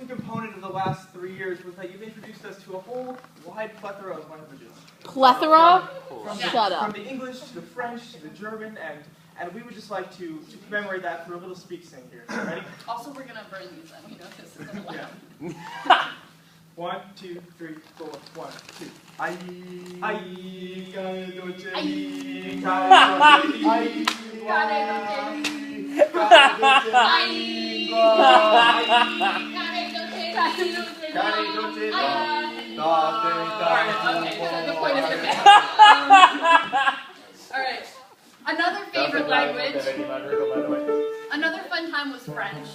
component of the last 3 years was that you've introduced us to a whole wide plethora of languages. Plethora? Shut up. From the English to the French to the German, and we would just like to commemorate that through a little speak-sing here. So ready? Also, we're gonna burn these in. You know this isn't allowed. Yeah. 1, 2, 3, 4, 1, 2. Ai, Alright, another favorite language. Another fun time was French.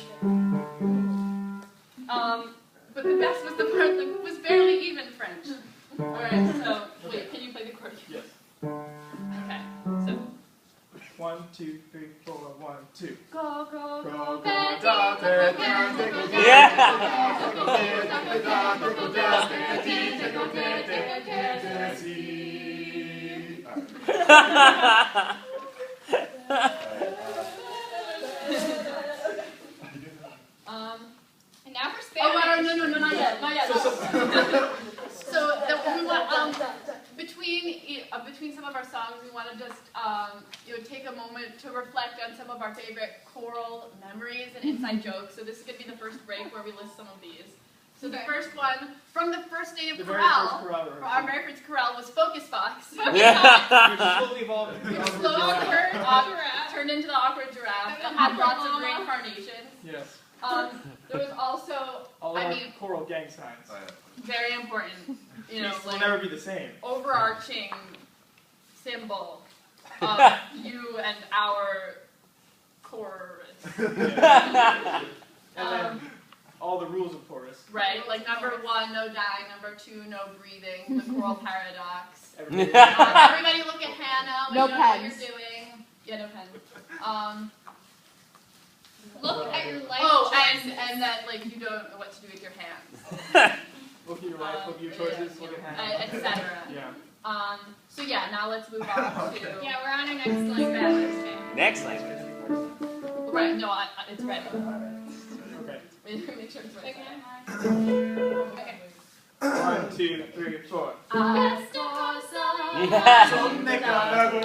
But the best was the part that was barely even French. Alright, so, wait, can you play the accordion? Yes. Okay, so. 1, 2, 3, 4, 1, 2. Go, go, go, And now for Spanish. Oh, no, not yet, not yet. So we want between some of our songs, we want to just take a moment to reflect on some of our favorite choral memories and inside jokes. So this is going to be the first break where we list some of these. So the first one from the first day of chorale, our very first chorale was Focus Box. Which slowly evolved. Turned into the awkward giraffe that had lots of reincarnations. Yes. There was also, choral gang signs. Oh, yeah. Very important, Will never be the same. Overarching symbol of you and our chorus. Yeah. And then all the rules of chorus. Right, like number 1, no dying. Number 2, no breathing. The choral paradox. Everybody Look at Hannah. No know pens. what you're doing. Yeah, no pens. Look at your life and that like you don't know what to do with your hands. Look at your life, look at your choices, look at Hannah. Etc. Yeah. So yeah, now let's move on to. Yeah, we're on our next language. Next language. Right, no, it's red. Okay. Make sure it's right. Okay. 1, 2, 3, 4. Yeah. Son de Paraguay.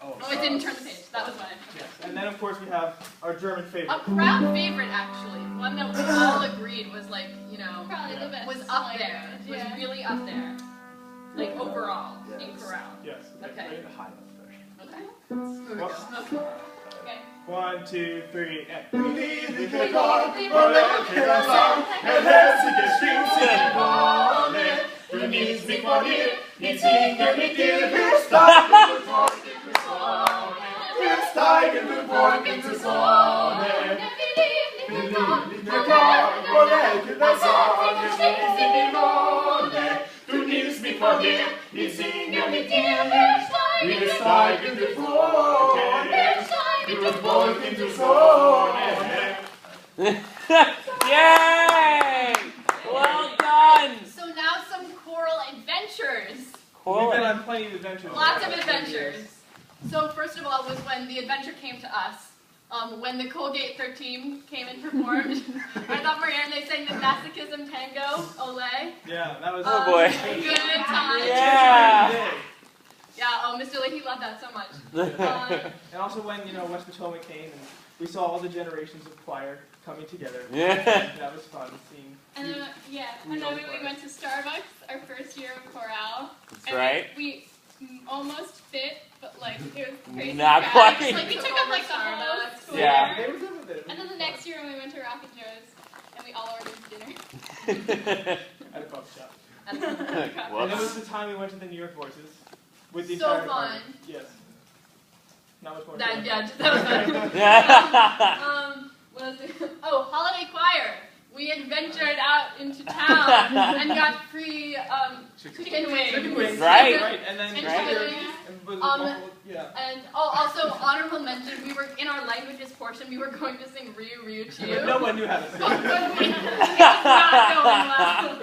Oh, it didn't turn the page. That was mine. Yes. And then, of course, we have our German favorite. A crowd favorite, actually. One that we all agreed was like, Probably the best. was up there. Was Yeah. really up there. Like overall in chorale. Yes. Okay. Ready? Okay. Here we go. Okay. 1, 2, 3, and. Yay! Well done! So now some choral adventures. We've been on plenty of adventures. Lots of adventures. So first of all was when the adventure came to us. When the Colgate 13 came and performed. I thought Marianne, they sang the Masochism Tango, Ole. Yeah, that was. Oh boy. Good time. Yeah. Yeah, Mr. Leahy loved that so much. And also when, West Potomac came and we saw all the generations of choir coming together. Yeah. That was fun seeing. And then, and then we went to Starbucks our first year of chorale. That's and right. We almost fit, but like it was crazy. Not crowded. quite. Like we took up like the whole square. Yeah. They were good with it. And then the next year when we went to Rocket Joe's, and we all ordered dinner. At a pub shop. And And it was the time we went to the New York Voices. With the So entire fun. department. Yes. Not much more. that was fun. What else did holiday choir. We adventured out into town and got free chicken wings. Chicken wings. Right. Right. And then And right. chili. And Yeah. And also honorable mention, we were in our languages portion. We were going to sing Ryu Ryu But Chiu. no one knew how to sing. It was not going well.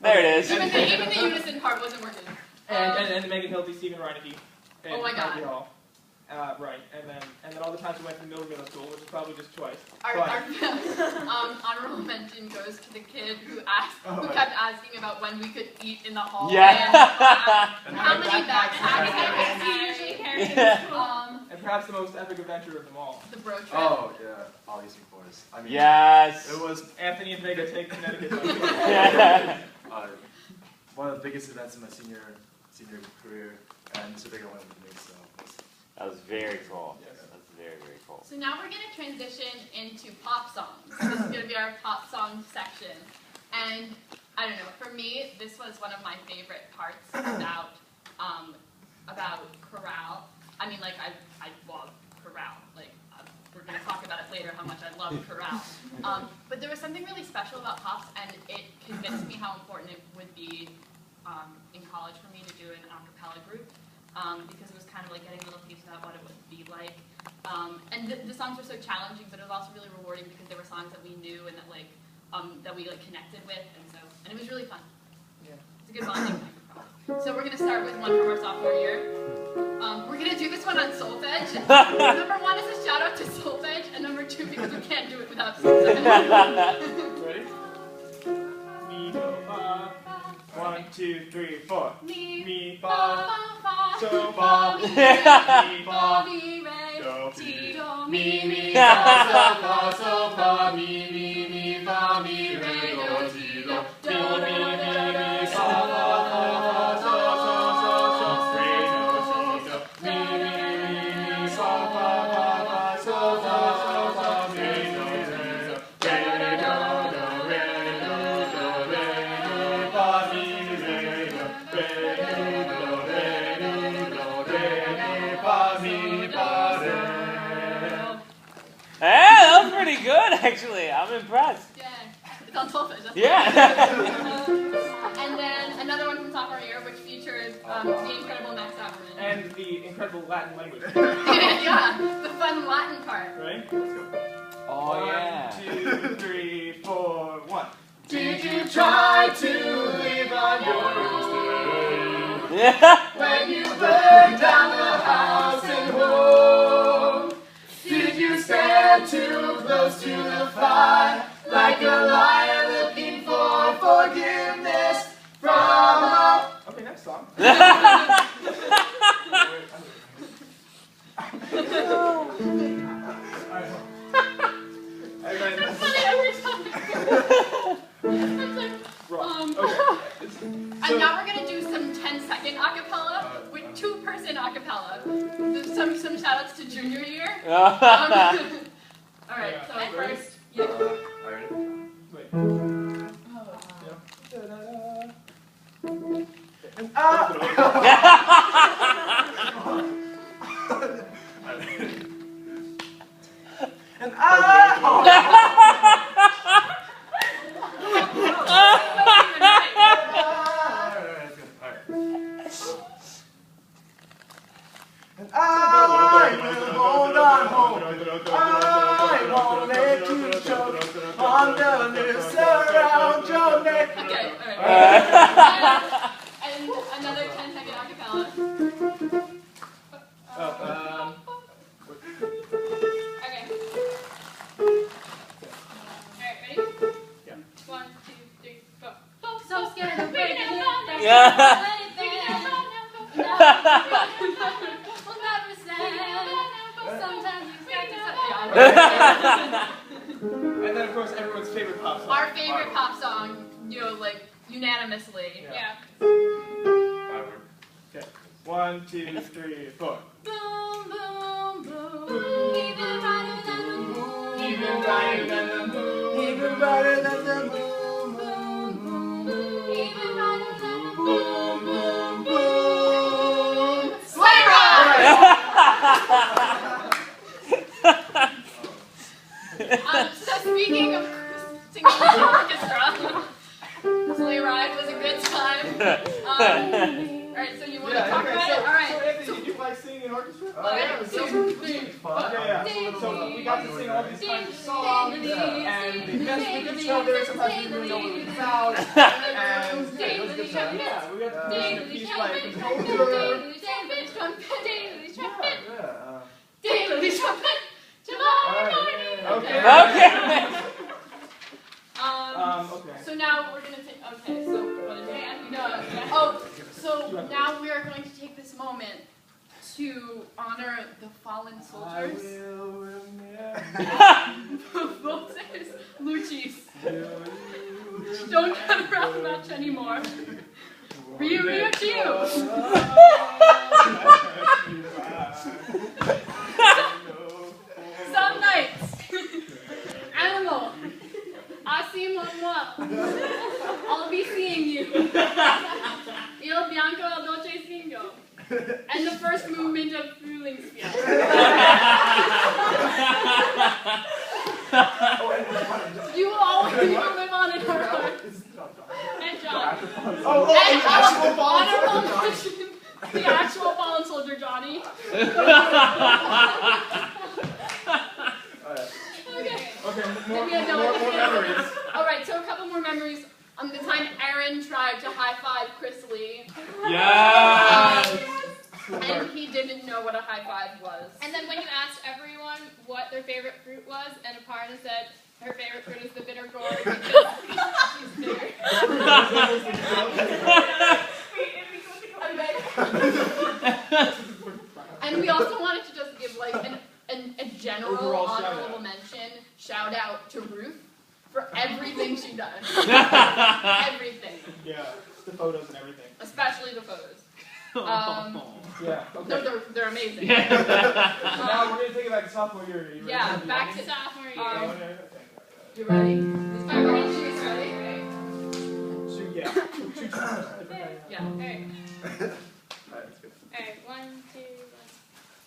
There it is. Even the unison part wasn't working. And Megan Hilty, Stephen Reineke. Oh my God. Hall. Right, and then all the times we went to middle school, which is probably just twice. Our honorable mention goes to the kid who kept asking about when we could eat in the hallway. Yeah. And how many backpacks he usually carries. And perhaps the most epic adventure of them all. The bro trip. Oh, yeah. All these forest. I mean, Yes. it was Anthony and Vega take Connecticut. Yeah. one of the biggest events in my senior career, and it's a bigger one than me, so. That was very cool. Yes. That was very, very cool. So now we're going to transition into pop songs. This is going to be our pop song section. And I don't know, for me, this was one of my favorite parts about chorale. I mean, like, I love chorale. Like, we're going to talk about it later, how much I love chorale. But there was something really special about pops, and it convinced me how important it would be in college for me to do an a cappella group. Because it was kind of like getting a little piece about what it would be like. And the songs were so challenging, but it was also really rewarding because they were songs that we knew and that we connected with, and it was really fun. Yeah. It's a good bonding thing. So we're gonna start with one from our sophomore year. We're gonna do this one on solfege. Number one is a shout out to solfege, and number two because we can't do it without solfege. Ready? Mi, fa. 1, 2, 3, 4. Mi, fa. So, fa. Mi, fa. Do, si. Mi, fa. So, fa. Mi, fa. Mi, re, do, si, do. Mi, fa. So, re, do, si, do. Mi, fa. So, re, do, si, do. Re, do, re, do, re, fa, mi, re, do, re, fa, mi, fa, re. Hey, that was pretty good, actually. I'm impressed. Yeah, it's on solfege. That's Yeah. And then another one from sophomore year, which featured the incredible Max Ackerman. And the incredible Latin language. Yeah, the fun Latin part. Right? Oh, yeah. 1, 2, 3, 4, 1. Did you try to live on your roots Yeah. when you burned down the house and home? Did you stand too close to the fire like a lion looking for forgiveness from a... Okay, next song. And then... And now we're gonna do some 10-second acapella with 2-person acapella. Some shout outs to junior year. All right, so Yeah. first, yeah. Wait. Oh. And And I will hold on home. I won't let you choke on the noose around your neck. Okay, alright. And another 10-second acapella. Okay. Alright, ready? Yeah. 1, 2, 3, 4. So scared of breaking it. Yeah. We'll never say. Sometimes you say And then, of course, everyone's favorite pop song. our favorite pop song, like unanimously. Yeah. Yeah. Okay. 1, 2, 3, 4. Boom, boom, boom. Even brighter than the moon. Even brighter than the moon. Even brighter than the moon. Boom, boom, boom. Even brighter than the moon. Boom, boom, boom. Sleigh ride! So speaking of singing in the orchestra, Sleigh Ride was a good time. Alright, so you want to talk about it? Alright. So Anthony, did you like singing in orchestra? Oh, yeah, it was so fun. Yeah. So we got to sing all these kinds of songs, and we messed with each other. Sometimes we didn't know what it was about, and it was good time. Yeah, we got to listen to piece like Daily trumpet tomorrow morning. Okay. Okay. Okay. So now we're gonna take. Okay. So what is it? No. Oh. So now we are going to take this moment to honor the fallen soldiers. Moses, Lucis. Don't cut around much anymore. Ryu, Chiu. Some nights. Animal. Asimomwa. I'll be seeing you. Il bianco al dolce singo. And the first movement of Frühlingsfjell. You will always live on in our hearts. And John. And honorable mention, the actual fallen soldier, Johnny. Okay. More memories. Alright, so a couple more memories. The time Aaron tried to high-five Chris Lee. Yes. And he didn't know what a high-five was. And then when you asked everyone what their favorite fruit was, and Aparna said her favorite fruit is the bitter gourd because she's bitter. And we also wanted to just give like a general Overall honorable mention, shout out to Ruth for everything she does. Everything. Yeah, the photos and everything. Especially the photos. Yeah. Okay. No, they're amazing. Now we're gonna take it back to sophomore year. You ready? Yeah, back to Sophomore year. You ready? Are we shoes ready? Yeah. Yeah. Alright. Alright, that's good. Alright, 1, 2, 1.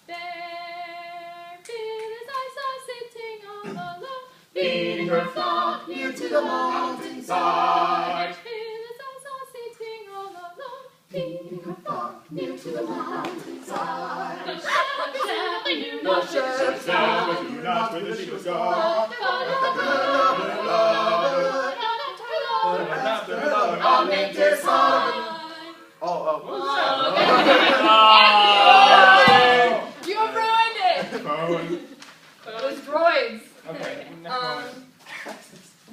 There, Phyllis, I saw sitting all alone, Feeding her flock near to the mountainside. Phyllis, I saw sitting all alone, Feeding her flock near to the mountainside. the shepherd knew The not shepherd said, "But do not whither she was gone." I'll make this hard. Oh, You have ruined it! Those droids. Okay,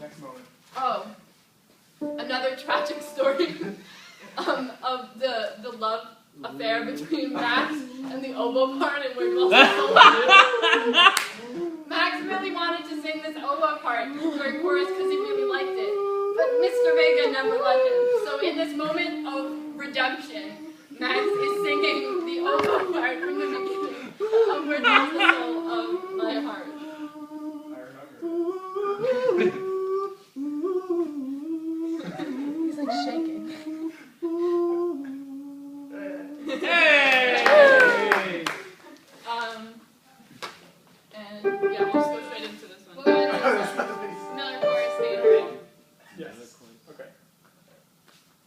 next moment. Oh, another tragic story of the love affair between Max and the oboe part in Wiggle. Max really wanted to sing this oboe part during chorus because he really liked it, but Mr. Vega never let him. So in this moment of redemption, Max is singing the oboe part from the beginning of Where Dwells the Soul of My Heart. He's like shaking. Hey. And yeah, we'll just go straight into this one. We'll go into another chorus thing. Yes. Okay.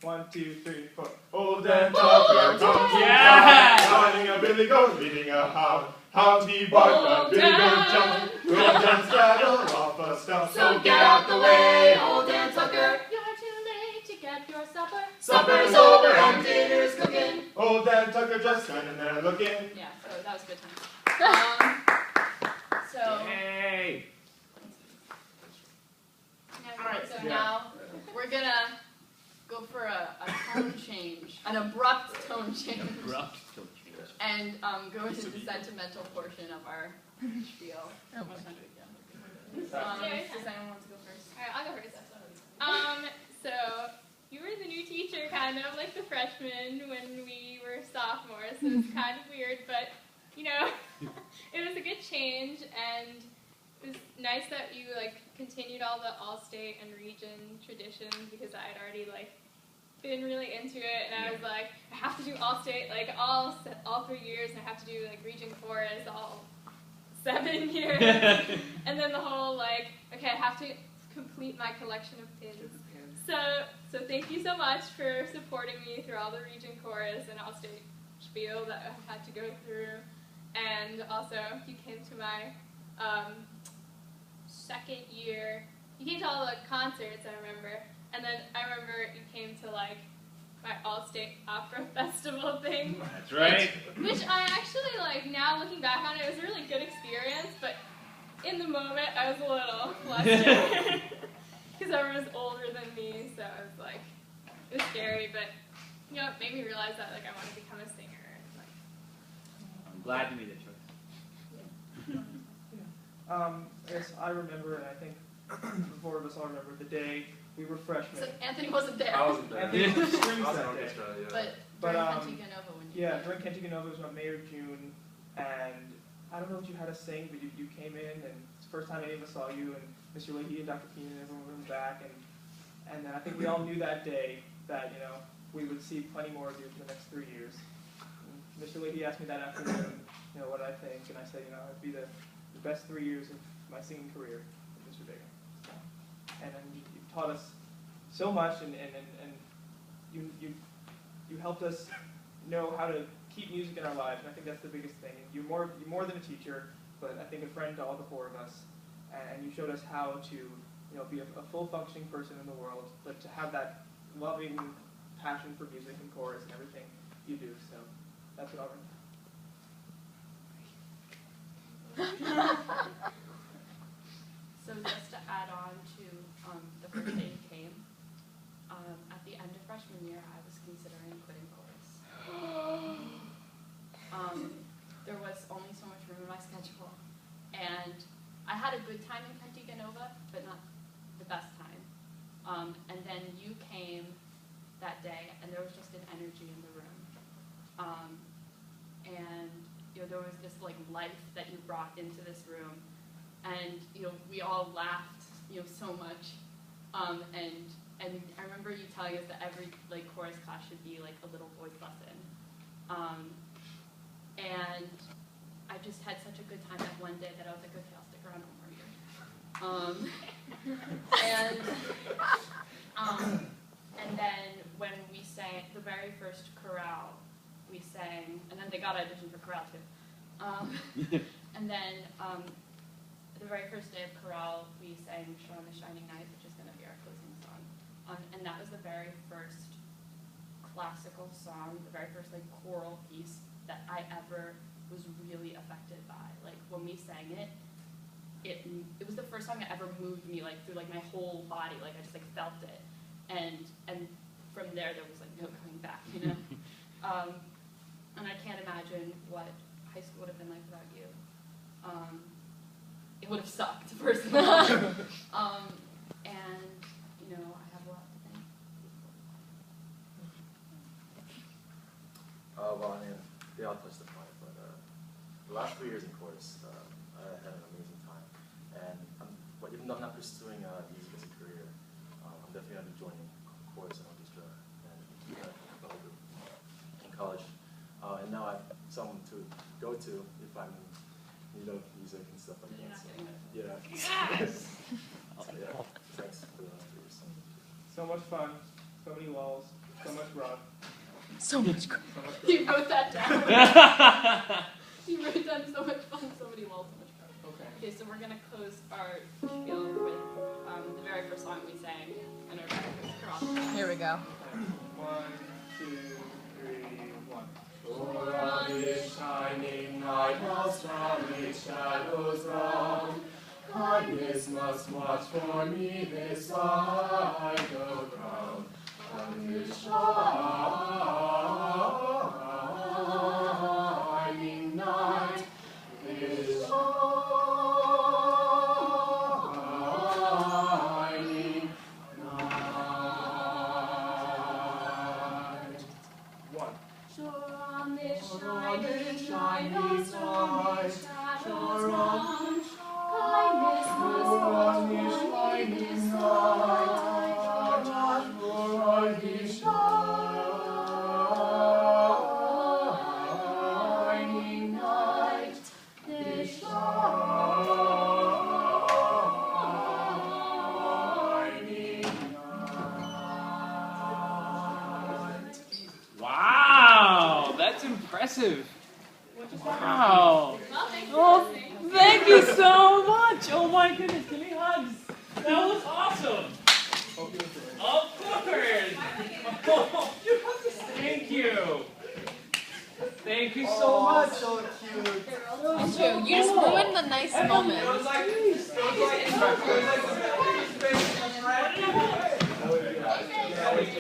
1, 2, 3, 4. Old and Tucker, Tom, Yeah. riding a billy goat, leading a hound. Hound he barked, a billy goat jumped. Old and straddle off a stump. So get out the way, old Dan Tucker. You're too late to get your supper. Supper's over and dinner's cooking. Old and Tucker just standing there looking. Yeah, so that was good time. So, Hey. alright, so Yeah. now we're gonna go for a tone change, an abrupt tone change, and go into the sentimental portion of our spiel. Does anyone want to go first? Alright, I'll go first. So you were the new teacher, kind of like the freshman when we were sophomores, so it's kind of weird, but you know, it was a good change, and it was nice that you like continued all the all-state and region traditions because I had already like been really into it, and I was like, I have to do all-state like all 3 years, and I have to do like region chorus all 7 years, and then the whole like, okay, I have to complete my collection of pins. So thank you so much for supporting me through all the region chorus and all state spiel that I had to go through. And also, you came to my second year. You came to all the concerts, I remember. And then I remember you came to like my all-state opera festival thing. That's right. Which I actually like, now looking back on it, it was a really good experience, but in the moment I was a little flustered. Because everyone was older than me, so I was like, it was scary, but you know, it made me realize that like I want to become a singer. And, like, I'm glad you made that choice. Yes, I remember, and I think the four of us all remember the day we were freshmen. So Anthony wasn't there. I wasn't there. Anthony was I strings was in that day. orchestra, yeah. But But, during Antigua Nova when you Yeah, during Kentucky Nova, it was about May or June, and I don't know what you had to sing, but you came in, and it's the first time any of us saw you, and Mr. Leahy and Dr. Keenan and everyone was back, and then I think we all knew that day that, you know, we would see plenty more of you for the next 3 years. And Mr. Leahy asked me that afternoon, you know, what I think, and I said, you know, it'd be the best 3 years of my singing career with Mr. Vega. So, and then you've taught us so much, and you helped us know how to keep music in our lives, and I think that's the biggest thing. You're more than a teacher, but I think a friend to all the four of us, and you showed us how to, you know, be a full functioning person in the world, but to have that loving passion for music and chorus and everything you do. So that's what I'll So just to add on to the first day you came, at the end of freshman year, I was considering quitting chorus. There was only so much room in my schedule, and I had a good time in Antigua Nova, but not the best time. And then you came that day, and there was just an energy in the room. And you know, there was this like life that you brought into this room, and you know, we all laughed, you know, so much. And I remember you telling us that every like chorus class should be like a little voice lesson. And I just had such a good time that one day that I was like, okay, I'll stick around one more year. And then when we sang the very first chorale, we sang, and then they got audition for chorale too. And then the very first day of chorale, we sang "Show on the Shining Night," which is going to be our closing song. And that was the very first classical song, the very first like choral piece that I ever was really affected by. Like when we sang it, it was the first song that ever moved me like through like my whole body. Like I just like felt it, and from there was like no going back, you know. And I can't imagine what high school would have been like without you. It would have sucked, first of all. And you know, I have a lot to thank. Well, I mean, they all touched upon it, but the last 3 years in chorus, I had an amazing time. And but even though I'm not pursuing music as a career, I'm definitely going to be joining chorus and orchestra and in college. And now I have someone to go to if I'm in need of music and stuff like that. So, yeah. Yes! So, yeah. Thanks for the last 3 years. So much fun, so many walls, so much rock. So much. So much You wrote that down. You wrote down so much fun, so many walls, so much fun. Okay. Okay, so we're gonna close our spiel with the very first song we sang in our chorale. Here we go. 1, 2, 3, 1. For on this shining night, while starry shadows round, kindness must watch for me this I go round. On this shining night, this shining night. 1. Sure on this Shining, shining shining night, night, shadows sure round, kindness must watch for me this shining night, this shining night. impressive. Wow. Well, thanks for Oh, listening. thank you so much. Oh my goodness, give me hugs. That was awesome. Of course. Thank you. Thank you so much. So cute. It's true. You just ruined the nice moment. It was like, it was like